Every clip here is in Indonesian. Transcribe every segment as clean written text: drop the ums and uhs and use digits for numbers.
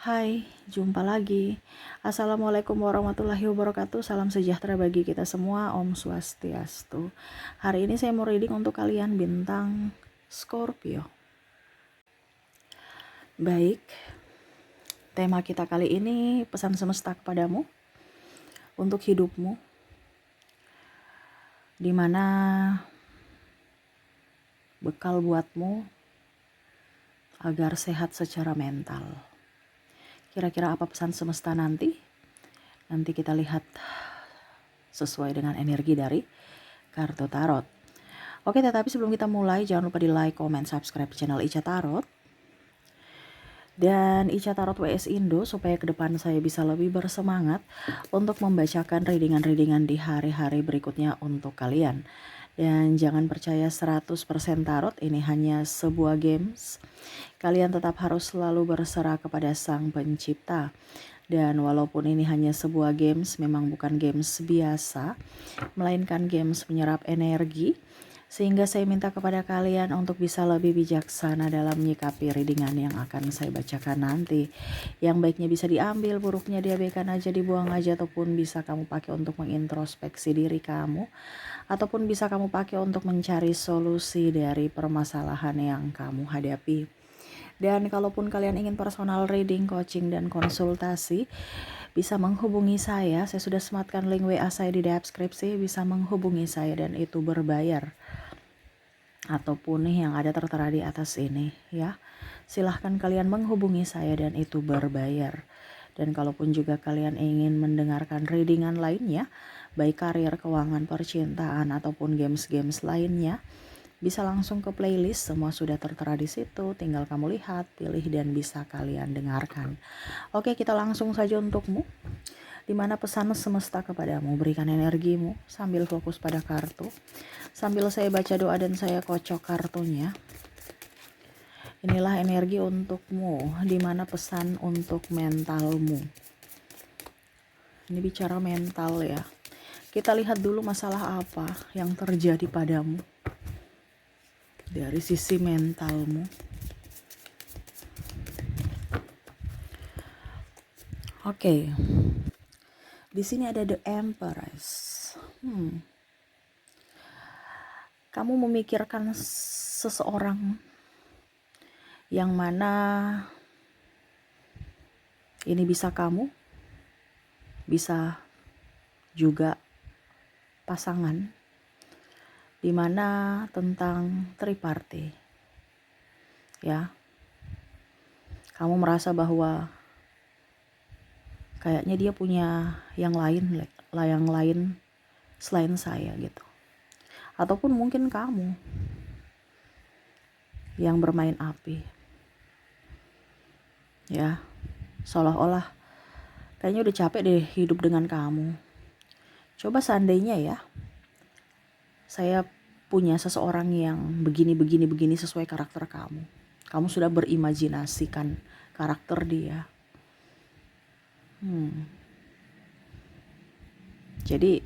Hai, jumpa lagi. Assalamualaikum warahmatullahi wabarakatuh. Salam sejahtera bagi kita semua. Om Swastiastu. Hari ini saya mau reading untuk kalian bintang Scorpio. Baik, tema kita kali ini pesan semesta kepadamu untuk hidupmu, dimana bekal buatmu agar sehat secara mental. Kira-kira apa pesan semesta nanti? Nanti kita lihat sesuai dengan energi dari kartu tarot. Oke, tetapi sebelum kita mulai, jangan lupa di like, comment, subscribe channel Ica Tarot dan Ica Tarot WS Indo supaya ke depan saya bisa lebih bersemangat untuk membacakan readingan-readingan di hari-hari berikutnya untuk kalian. Dan jangan percaya 100% tarot, ini hanya sebuah games. Kalian tetap harus selalu berserah kepada Sang Pencipta. Dan walaupun ini hanya sebuah games, memang bukan games biasa, melainkan games menyerap energi. Sehingga saya minta kepada kalian untuk bisa lebih bijaksana dalam menyikapi readingan yang akan saya bacakan nanti. Yang baiknya bisa diambil, buruknya diabaikan aja, dibuang aja, ataupun bisa kamu pakai untuk mengintrospeksi diri kamu. Ataupun bisa kamu pakai untuk mencari solusi dari permasalahan yang kamu hadapi. Dan kalaupun kalian ingin personal reading, coaching, dan konsultasi, bisa menghubungi saya. Saya sudah sematkan link WA saya di deskripsi, bisa menghubungi saya dan itu berbayar. Ataupun nih yang ada tertera di atas ini ya. Silahkan kalian menghubungi saya dan itu berbayar. Dan kalaupun juga kalian ingin mendengarkan readingan lainnya, baik karir, keuangan, percintaan, ataupun games-games lainnya, bisa langsung ke playlist, semua sudah tertera di situ. Tinggal kamu lihat, pilih, dan bisa kalian dengarkan. Oke, kita langsung saja untukmu. Dimana pesan semesta kepadamu, berikan energimu sambil fokus pada kartu. Sambil saya baca doa dan saya kocok kartunya. Inilah energi untukmu, dimana pesan untuk mentalmu. Ini bicara mental ya. Kita lihat dulu masalah apa yang terjadi padamu dari sisi mentalmu. Oke. Di sini ada The Empress. Kamu memikirkan seseorang yang mana ini bisa kamu, bisa juga pasangan, dimana tentang triparty ya. Kamu merasa bahwa kayaknya dia punya yang lain selain saya gitu. Ataupun mungkin kamu yang bermain api ya, seolah-olah kayaknya udah capek deh hidup dengan kamu. Coba seandainya ya, saya punya seseorang yang begini sesuai karakter kamu. Kamu sudah berimajinasikan karakter dia. Jadi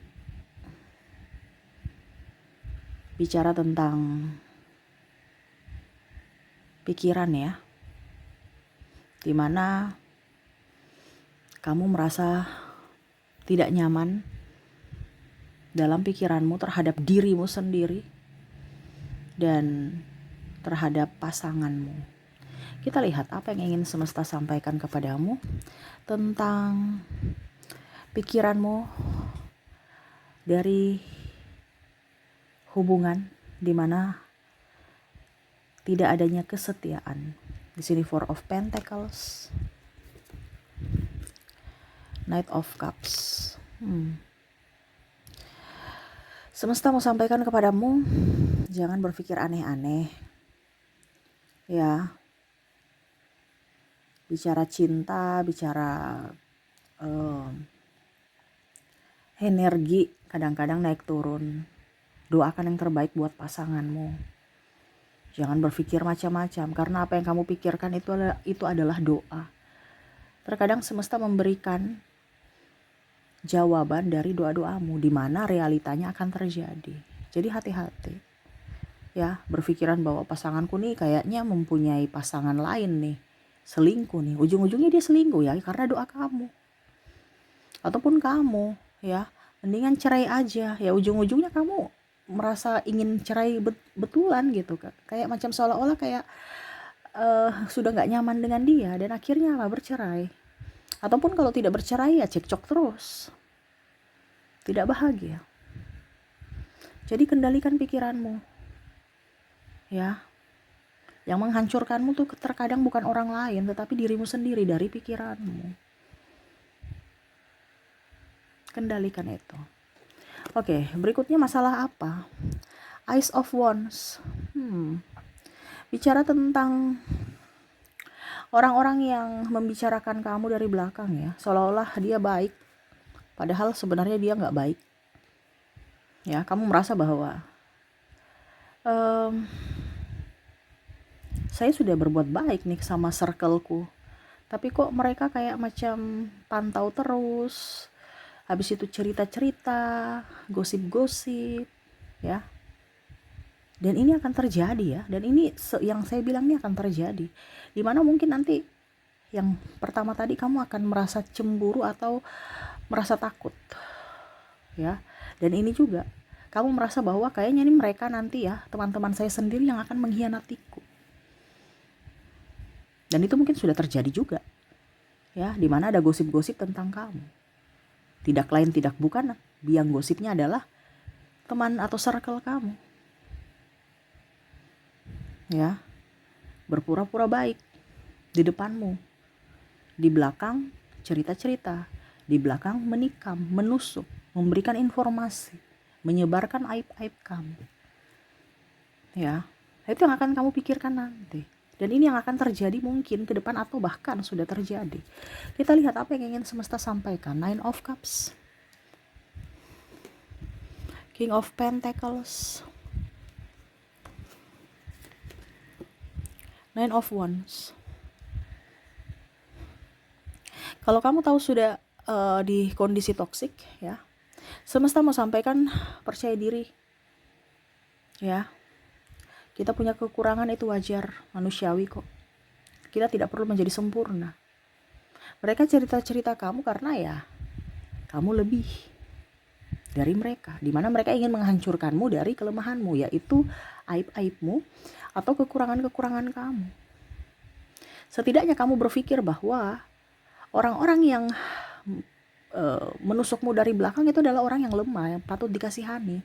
bicara tentang pikiran ya, dimana kamu merasa tidak nyaman dalam pikiranmu terhadap dirimu sendiri dan terhadap pasanganmu. Kita lihat apa yang ingin semesta sampaikan kepadamu tentang pikiranmu dari hubungan di mana tidak adanya kesetiaan. Di sini Four of Pentacles, Knight of Cups. Semesta mau sampaikan kepadamu, jangan berpikir aneh-aneh. Ya, bicara cinta, bicara energi kadang-kadang naik turun. Doakan yang terbaik buat pasanganmu. Jangan berpikir macam-macam, karena apa yang kamu pikirkan itu adalah doa. Terkadang semesta memberikan jawaban dari doa-doamu, di mana realitanya akan terjadi. Jadi hati-hati ya, berpikiran bahwa pasanganku nih kayaknya mempunyai pasangan lain nih selingkuh nih, ujung-ujungnya dia selingkuh ya karena doa kamu. Ataupun kamu ya, mendingan cerai aja ya, ujung-ujungnya kamu merasa ingin cerai betulan gitu, kayak macam seolah-olah kayak sudah nggak nyaman dengan dia dan akhirnya apa, bercerai. Ataupun kalau tidak bercerai ya cekcok terus, tidak bahagia. Jadi kendalikan pikiranmu ya. Yang menghancurkanmu tuh terkadang bukan orang lain, tetapi dirimu sendiri dari pikiranmu. Kendalikan itu. Oke, berikutnya masalah apa? Ace of Wands. Bicara tentang orang-orang yang membicarakan kamu dari belakang ya, seolah-olah dia baik, padahal sebenarnya dia nggak baik. Ya, kamu merasa bahwa saya sudah berbuat baik nih sama circleku, tapi kok mereka kayak macam pantau terus, habis itu cerita-cerita, gosip-gosip, ya. Dan ini akan terjadi ya, dan ini yang saya bilang ini akan terjadi. Dimana mungkin nanti yang pertama tadi kamu akan merasa cemburu atau merasa takut, ya. Dan ini juga kamu merasa bahwa kayaknya ini mereka nanti ya, teman-teman saya sendiri yang akan mengkhianatiku. Dan itu mungkin sudah terjadi juga, ya, dimana ada gosip-gosip tentang kamu. Tidak lain tidak bukan, biang gosipnya adalah teman atau circle kamu. Ya, berpura-pura baik di depanmu, di belakang cerita-cerita, di belakang menikam, menusuk, memberikan informasi, menyebarkan aib-aib kamu. Ya, itu yang akan kamu pikirkan nanti. Dan ini yang akan terjadi mungkin ke depan atau bahkan sudah terjadi. Kita lihat apa yang ingin semesta sampaikan. Nine of Cups, King of Pentacles, Nine of Wands. Kalau kamu tahu sudah di kondisi toksik ya, semesta mau sampaikan percaya diri. Ya, kita punya kekurangan, itu wajar, manusiawi kok. Kita tidak perlu menjadi sempurna. Mereka cerita-cerita kamu karena ya kamu lebih dari mereka, dimana mereka ingin menghancurkanmu dari kelemahanmu, yaitu aib-aibmu atau kekurangan-kekurangan kamu. Setidaknya kamu berpikir bahwa orang-orang yang menusukmu dari belakang itu adalah orang yang lemah, yang patut dikasihani,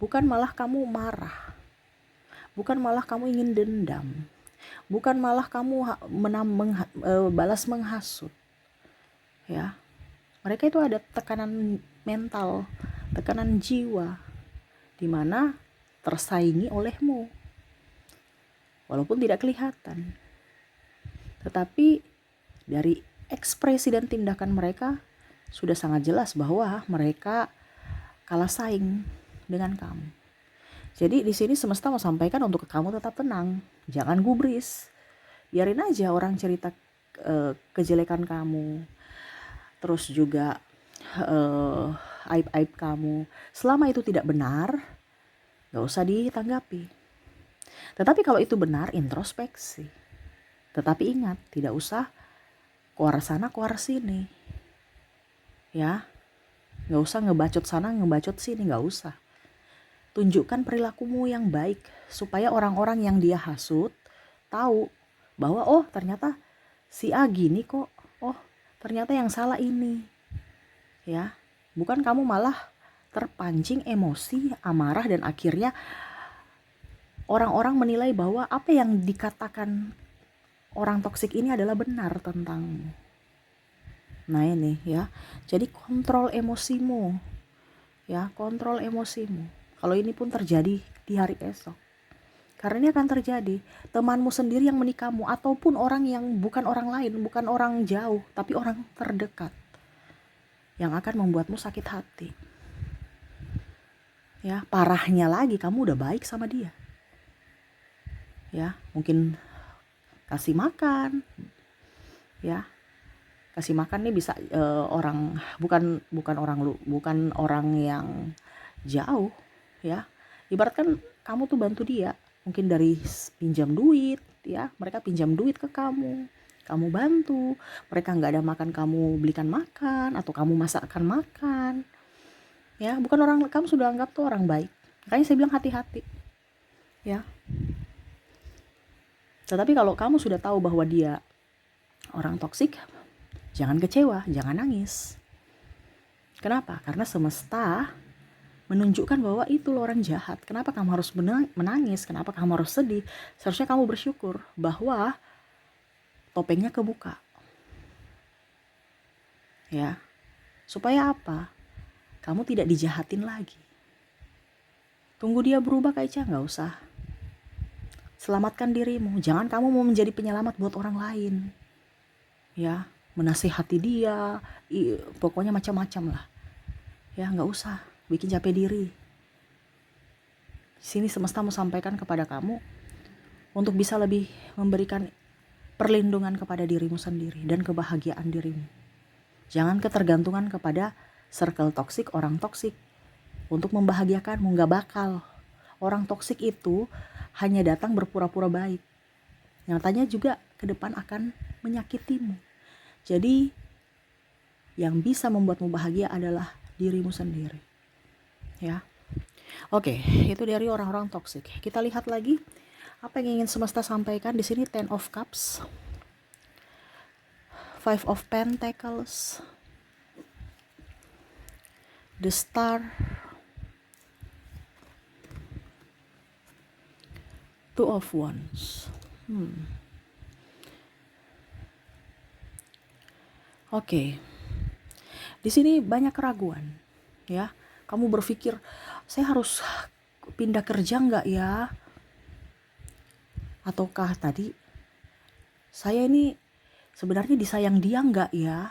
bukan malah kamu marah, bukan malah kamu ingin dendam, bukan malah kamu balas menghasut. Ya, mereka itu ada tekanan mental, tekanan jiwa, di mana tersaingi olehmu, walaupun tidak kelihatan. Tetapi dari ekspresi dan tindakan mereka sudah sangat jelas bahwa mereka kalah saing dengan kamu. Jadi di sini semesta mau sampaikan untuk kamu tetap tenang, jangan gubris. Biarin aja orang cerita kejelekan kamu, terus juga aib-aib kamu. Selama itu tidak benar, gak usah ditanggapi. Tetapi kalau itu benar, introspeksi. Tetapi ingat, tidak usah keluar sana, keluar sini. Ya, gak usah ngebacot sana, ngebacot sini, gak usah. Tunjukkan perilakumu yang baik, supaya orang-orang yang dia hasut tahu bahwa oh ternyata si A gini kok, oh ternyata yang salah ini. Ya, bukan kamu malah terpancing emosi, amarah, dan akhirnya orang-orang menilai bahwa apa yang dikatakan orang toksik ini adalah benar tentangmu. Nah ini ya, jadi kontrol emosimu, ya, kontrol emosimu. Kalau ini pun terjadi di hari esok, karena ini akan terjadi, temanmu sendiri yang menikahmu, ataupun orang yang bukan orang lain, bukan orang jauh, tapi orang terdekat, yang akan membuatmu sakit hati. Ya, parahnya lagi kamu udah baik sama dia. Ya, mungkin kasih makan, ya, kasih makan nih bisa orang bukan orang yang jauh, ya. Ibaratkan kamu tuh bantu dia, mungkin dari pinjam duit, ya, mereka pinjam duit ke kamu kamu bantu. Mereka nggak ada makan, kamu belikan makan, atau kamu masakkan makan. Ya, bukan orang, kamu sudah anggap tuh orang baik. Makanya saya bilang hati-hati. Ya. Tetapi kalau kamu sudah tahu bahwa dia orang toksik, jangan kecewa, jangan nangis. Kenapa? Karena semesta menunjukkan bahwa itu loh orang jahat. Kenapa kamu harus menangis? Kenapa kamu harus sedih? Seharusnya kamu bersyukur bahwa topengnya kebuka. Ya. Supaya apa? Kamu tidak dijahatin lagi. Tunggu dia berubah Kak Ica, nggak usah. Selamatkan dirimu. Jangan kamu mau menjadi penyelamat buat orang lain. Ya, menasihati dia, pokoknya macam-macam lah. Ya, nggak usah bikin capek diri. Sini semesta mau sampaikan kepada kamu untuk bisa lebih memberikan perlindungan kepada dirimu sendiri dan kebahagiaan dirimu. Jangan ketergantungan kepada circle toksik, orang toksik untuk membahagiakanmu. Nggak bakal. Orang toksik itu hanya datang berpura-pura baik. Nyatanya juga ke depan akan menyakitimu. Jadi yang bisa membuatmu bahagia adalah dirimu sendiri. Ya. Oke, itu dari orang-orang toksik. Kita lihat lagi apa yang ingin semesta sampaikan di sini. Ten of Cups, Five of Pentacles, the Star, Two of Wands. Oke. Di sini banyak keraguan, ya. Kamu berpikir, saya harus pindah kerja nggak ya? Ataukah tadi, saya ini sebenarnya disayang dia nggak ya?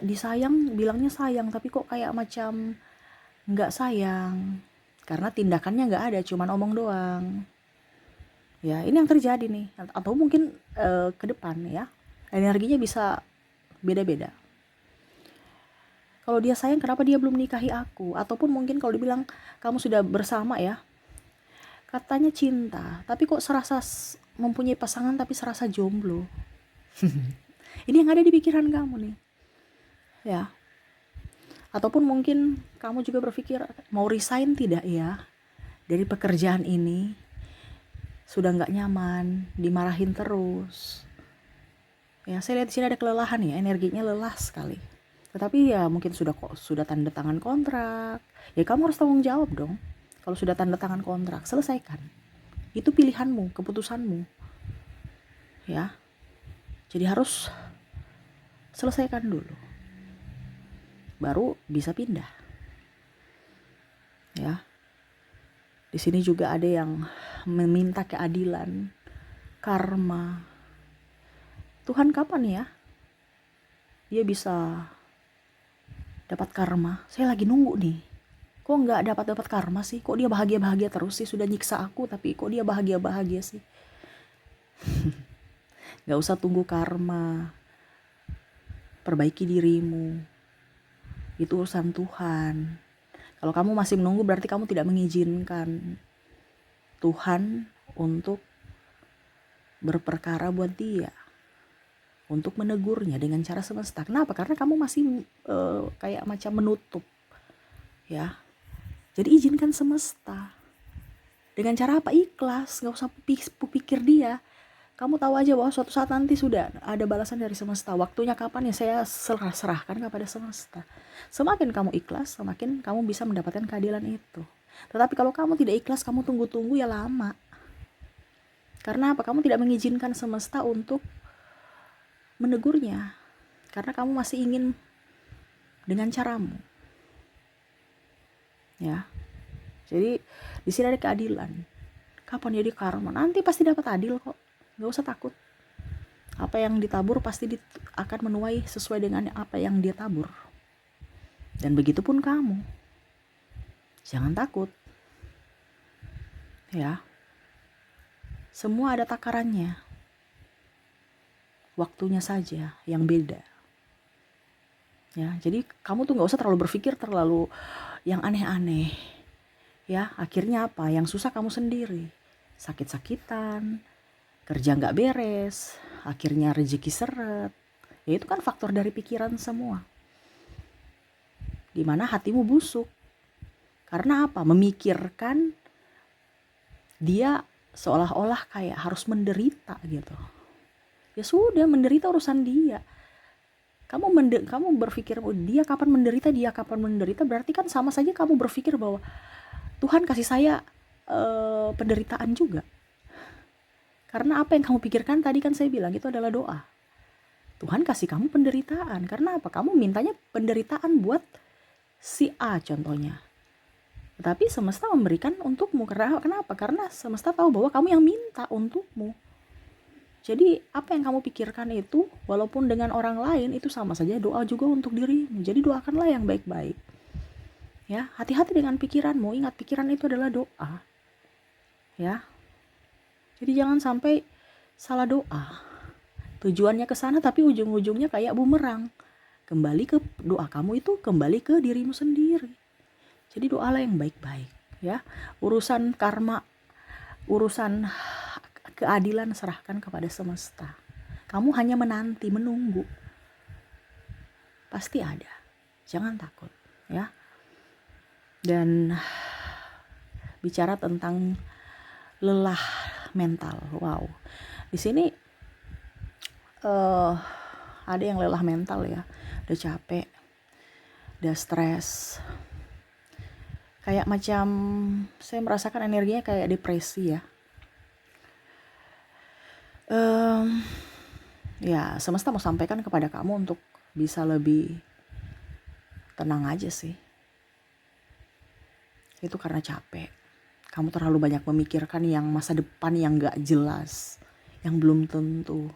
Disayang, bilangnya sayang, tapi kok kayak macam nggak sayang. Karena tindakannya nggak ada, cuman omong doang. Ya, ini yang terjadi nih. Atau mungkin ke depan ya, energinya bisa beda-beda. Kalau dia sayang, kenapa dia belum nikahi aku? Ataupun mungkin kalau dibilang kamu sudah bersama ya, katanya cinta, tapi kok serasa mempunyai pasangan tapi serasa jomblo. Ini yang ada di pikiran kamu nih. Ya. Ataupun mungkin kamu juga berpikir, mau resign tidak ya dari pekerjaan ini? Sudah nggak nyaman, dimarahin terus. Ya, saya lihat di sini ada kelelahan ya, energinya lelah sekali. Tetapi ya mungkin sudah tanda tangan kontrak. Ya kamu harus tanggung jawab dong. Kalau sudah tanda tangan kontrak, selesaikan. Itu pilihanmu, keputusanmu. Ya. Jadi harus selesaikan dulu. Baru bisa pindah. Ya. Di sini juga ada yang meminta keadilan, karma. Tuhan kapan ya dia bisa dapat karma? Saya lagi nunggu nih. Kok nggak dapat karma sih? Kok dia bahagia-bahagia terus sih? Sudah nyiksa aku, tapi kok dia bahagia-bahagia sih? Nggak usah tunggu karma. Perbaiki dirimu. Itu urusan Tuhan. Kalau kamu masih menunggu, berarti kamu tidak mengizinkan Tuhan untuk berperkara buat dia, untuk menegurnya dengan cara semesta. Kenapa? Karena kamu masih kayak macam menutup. Ya. Jadi izinkan semesta. Dengan cara apa? Ikhlas. Gak usah pikir dia. Kamu tahu aja bahwa suatu saat nanti sudah ada balasan dari semesta. Waktunya kapan ya saya serahkan kepada semesta. Semakin kamu ikhlas, semakin kamu bisa mendapatkan keadilan itu. Tetapi kalau kamu tidak ikhlas, kamu tunggu-tunggu ya lama. Karena apa? Kamu tidak mengizinkan semesta untuk menegurnya. Karena kamu masih ingin dengan caramu. Ya. Jadi di sini ada keadilan. Kapan jadi karma? Nanti pasti dapat adil kok. Gak usah takut. Apa yang ditabur pasti akan menuai sesuai dengan apa yang dia tabur. Dan begitu pun kamu. Jangan takut. Ya. Semua ada takarannya. Waktunya saja yang beda. Ya, jadi kamu tuh gak usah terlalu berpikir terlalu yang aneh-aneh. Ya, akhirnya apa? Yang susah kamu sendiri. Sakit-sakitan, kerja gak beres, akhirnya rezeki seret. Ya itu kan faktor dari pikiran semua. Dimana hatimu busuk. Karena apa? Memikirkan dia seolah-olah kayak harus menderita gitu. Ya sudah, menderita urusan dia. Kamu berpikir dia kapan menderita, berarti kan sama saja kamu berpikir bahwa Tuhan kasih saya penderitaan juga. Karena apa yang kamu pikirkan tadi kan saya bilang itu adalah doa. Tuhan kasih kamu penderitaan. Karena apa? Kamu mintanya penderitaan buat si A contohnya. Tetapi semesta memberikan untukmu. Kenapa? Karena semesta tahu bahwa kamu yang minta untukmu. Jadi apa yang kamu pikirkan itu, walaupun dengan orang lain, itu sama saja doa juga untuk dirimu. Jadi doakanlah yang baik-baik. Ya, hati-hati dengan pikiranmu. Ingat, pikiran itu adalah doa. Ya. Jadi jangan sampai salah doa. Tujuannya ke sana tapi ujung-ujungnya kayak bumerang. Kembali ke doa kamu itu kembali ke dirimu sendiri. Jadi doalah yang baik-baik, ya. Urusan karma, urusan keadilan serahkan kepada semesta. Kamu hanya menanti, menunggu. Pasti ada. Jangan takut, ya. Dan bicara tentang lelah mental. Wow. Di sini ada yang lelah mental ya. Udah capek, udah stres. Kayak macam saya merasakan energinya kayak depresi ya. Ya semesta mau sampaikan kepada kamu untuk bisa lebih tenang aja sih. Itu karena capek. Kamu terlalu banyak memikirkan yang masa depan yang gak jelas, yang belum tentu.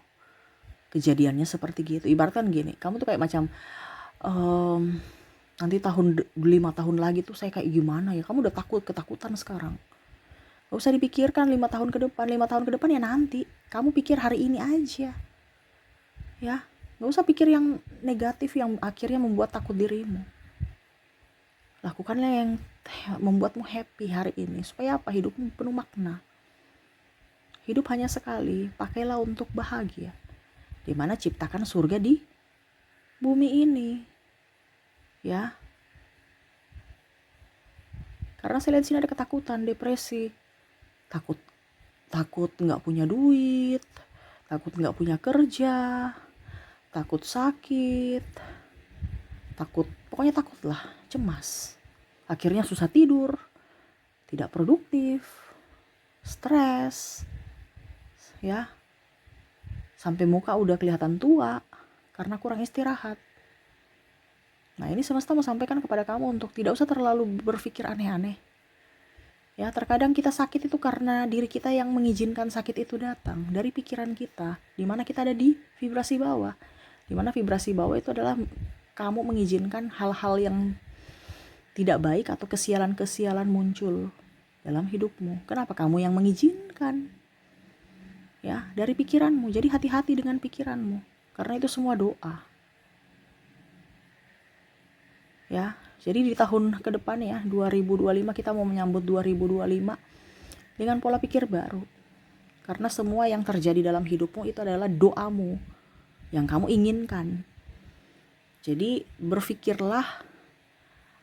Kejadiannya seperti gitu. Ibaratkan gini, kamu tuh kayak macam nanti 5 tahun lagi tuh saya kayak gimana ya. Kamu udah ketakutan sekarang. Gak usah dipikirkan 5 tahun ke depan. 5 tahun ke depan ya nanti. Kamu pikir hari ini aja. Ya, gak usah pikir yang negatif yang akhirnya membuat takut dirimu. Lakukanlah yang membuatmu happy hari ini. Supaya apa? Hidupmu penuh makna. Hidup hanya sekali. Pakailah untuk bahagia. Dimana ciptakan surga di bumi ini. Ya. Karena saya lihat di sini ada ketakutan, depresi. Takut nggak punya duit, takut nggak punya kerja, takut sakit, pokoknya takutlah, cemas. Akhirnya susah tidur, tidak produktif, stres, ya. Sampai muka udah kelihatan tua karena kurang istirahat. Nah ini semesta mau sampaikan kepada kamu untuk tidak usah terlalu berpikir aneh-aneh. Ya, terkadang kita sakit itu karena diri kita yang mengizinkan sakit itu datang dari pikiran kita, di mana kita ada di vibrasi bawah. Di mana vibrasi bawah itu adalah kamu mengizinkan hal-hal yang tidak baik atau kesialan-kesialan muncul dalam hidupmu. Kenapa kamu yang mengizinkan? Ya, dari pikiranmu. Jadi hati-hati dengan pikiranmu, karena itu semua doa. Ya, jadi di tahun ke depan ya, 2025 kita mau menyambut 2025 dengan pola pikir baru. Karena semua yang terjadi dalam hidupmu itu adalah doamu yang kamu inginkan. Jadi berpikirlah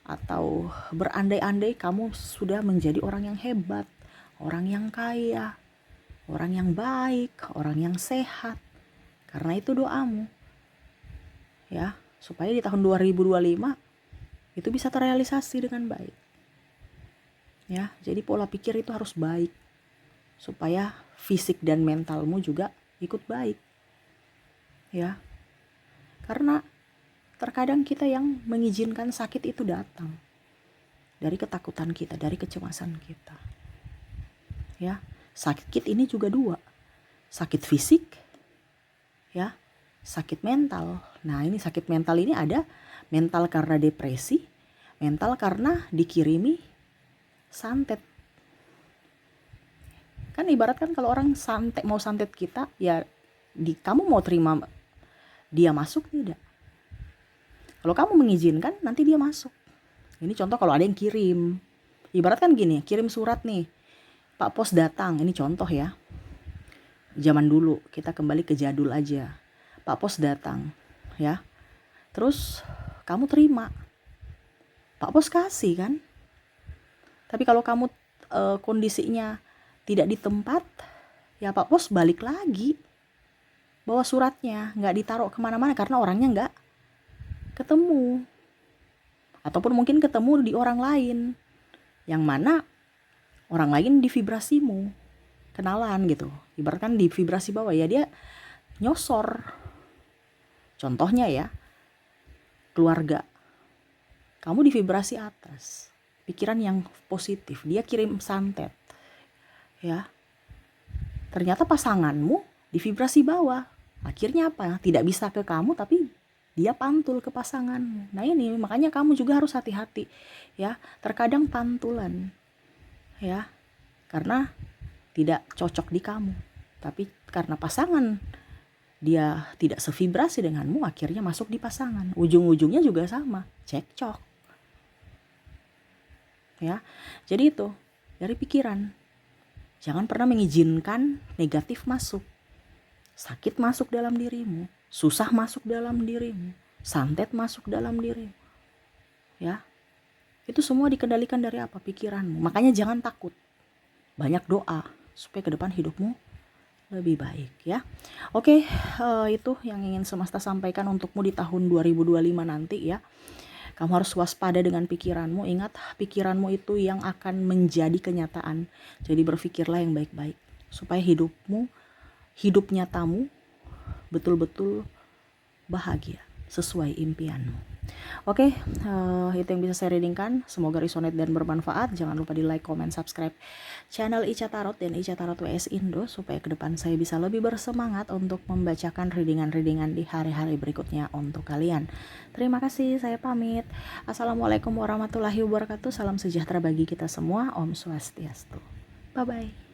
atau berandai-andai kamu sudah menjadi orang yang hebat, orang yang kaya, orang yang baik, orang yang sehat. Karena itu doamu. Ya, supaya di tahun 2025 itu bisa terrealisasi dengan baik. Ya, jadi pola pikir itu harus baik supaya fisik dan mentalmu juga ikut baik. Ya. Karena terkadang kita yang mengizinkan sakit itu datang dari ketakutan kita, dari kecemasan kita. Ya, sakit ini juga dua. Sakit fisik, ya, sakit mental. Nah, ini sakit mental ini ada mental karena depresi, mental karena dikirimi santet. Kan ibaratkan kalau orang mau santet kita, ya kamu mau terima dia masuk tidak? Kalau kamu mengizinkan, nanti dia masuk. Ini contoh kalau ada yang kirim. Ibaratkan gini, kirim surat nih, Pak Pos datang, ini contoh ya. zaman dulu, kita kembali ke jadul aja. Pak Pos datang, ya. Terus kamu terima. Pak Pos kasih kan? Tapi kalau kamu kondisinya tidak di tempat, ya Pak Pos balik lagi. Bawa suratnya, nggak ditaruh kemana-mana karena orangnya nggak ketemu. Ataupun mungkin ketemu di orang lain, yang mana orang lain di vibrasimu, kenalan gitu. Ibaratkan di vibrasi bawah, ya dia nyosor. Contohnya ya, keluarga. Kamu di vibrasi atas, pikiran yang positif, dia kirim santet. Ya. Ternyata pasanganmu di vibrasi bawah. Akhirnya apa? Tidak bisa ke kamu tapi dia pantul ke pasanganmu. Nah ini makanya kamu juga harus hati-hati ya. Terkadang pantulan ya. Karena tidak cocok di kamu. Tapi karena pasangan dia tidak sevibrasi denganmu, akhirnya masuk di pasangan. Ujung-ujungnya juga sama, cekcok. Ya. Jadi itu dari pikiran. Jangan pernah mengizinkan negatif masuk. Sakit masuk dalam dirimu, susah masuk dalam dirimu, santet masuk dalam dirimu. Ya. Itu semua dikendalikan dari apa? Pikiranmu. Makanya jangan takut. Banyak doa supaya ke depan hidupmu lebih baik ya. Oke, itu yang ingin semesta sampaikan untukmu di tahun 2025 nanti ya. Kamu harus waspada dengan pikiranmu. Ingat, pikiranmu itu yang akan menjadi kenyataan. Jadi berpikirlah yang baik-baik supaya hidupmu, hidup nyatamu betul-betul bahagia sesuai impianmu. Oke, itu yang bisa saya readingkan. Semoga resonate dan bermanfaat. Jangan lupa di like, comment, subscribe channel Ica Tarot dan Ica Tarot WS Indo supaya ke depan saya bisa lebih bersemangat untuk membacakan readingan-readingan di hari-hari berikutnya untuk kalian. Terima kasih, saya pamit. Assalamualaikum warahmatullahi wabarakatuh. Salam sejahtera bagi kita semua. Om Swastiastu. Bye-bye.